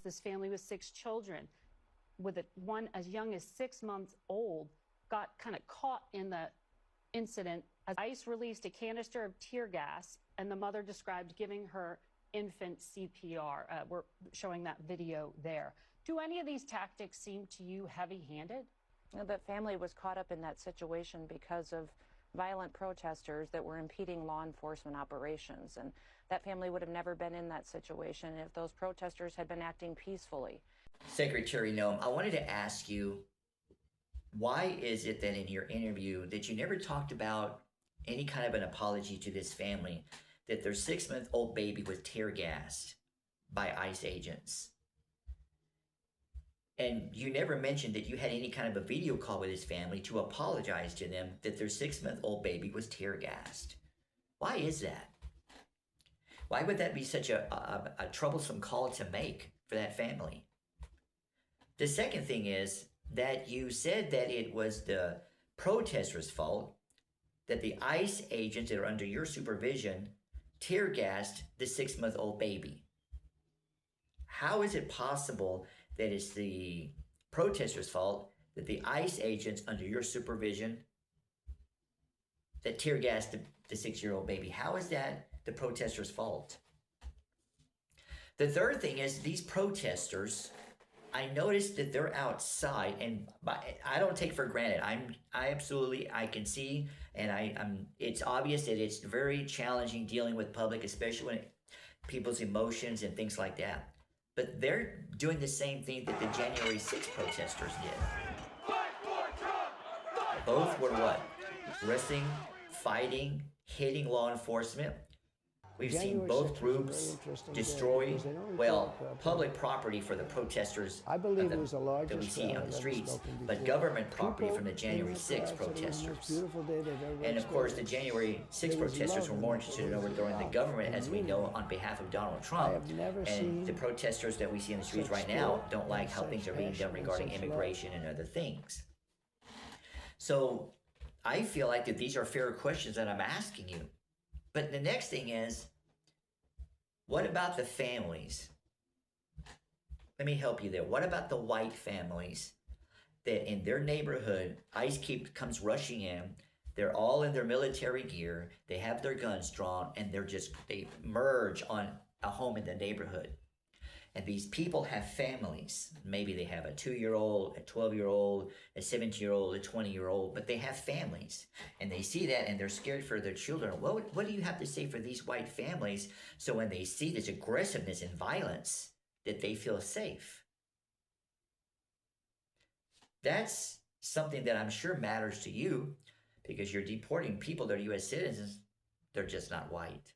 This family with 6 children, with one as young as 6 months old, got kind of caught in the incident as ICE released a canister of tear gas, and the mother described giving her infant CPR. We're showing that video there. Do any of these tactics seem to you heavy-handed? That family was caught up in that situation because of violent protesters that were impeding law enforcement operations. And that family would have never been in that situation if those protesters had been acting peacefully. Secretary Noem, I wanted to ask you, why is it that in your interview that you never talked about any kind of an apology to this family that their 6-month-old baby was tear gassed by ICE agents? And you never mentioned that you had any kind of a video call with his family to apologize to them that their 6-month-old baby was tear gassed. Why is that? Why would that be such a troublesome call to make for that family? The second thing is that you said that it was the protesters' fault that the ICE agents that are under your supervision tear gassed the 6-month-old baby. How is it possible that it's the protesters' fault that the ICE agents under your supervision that tear gassed the 6-year-old baby? How is that the protesters' fault? The third thing is these protesters, I noticed that they're outside, and I don't take for granted. I can see, and it's obvious that it's very challenging dealing with public, especially when people's emotions and things like that. But they're doing the same thing that the January 6th protesters did. Fight for Trump! Fight Both for were Trump! what? Wrestling, fighting, hitting law enforcement. We've seen both groups destroy, public property for the protesters I believe it was the largest that we see on the streets, spoken but before. government property from the January People 6th in the crowd said it was the most protesters. beautiful day they've ever And of course, the experienced. January 6th There was protesters love were more in it. interested in There was overthrowing the love government, as we and know, unity. on behalf of Donald I Trump. have never And seen the protesters that we see in the streets such right now spirit don't like and how things such are being done passion and regarding such immigration and other things. So I feel like that these are fair questions that I'm asking you. But the next thing is, what about the families? Let me help you there. What about the white families that in their neighborhood, ICE comes rushing in, they're all in their military gear, they have their guns drawn, and they merge on a home in the neighborhood. And these people have families. Maybe they have a 2-year-old, a 12-year-old, a 17-year-old, a 20-year-old, but they have families. And they see that and they're scared for their children. What do you have to say for these white families so when they see this aggressiveness and violence that they feel safe? That's something that I'm sure matters to you because you're deporting people that are U.S. citizens. They're just not white.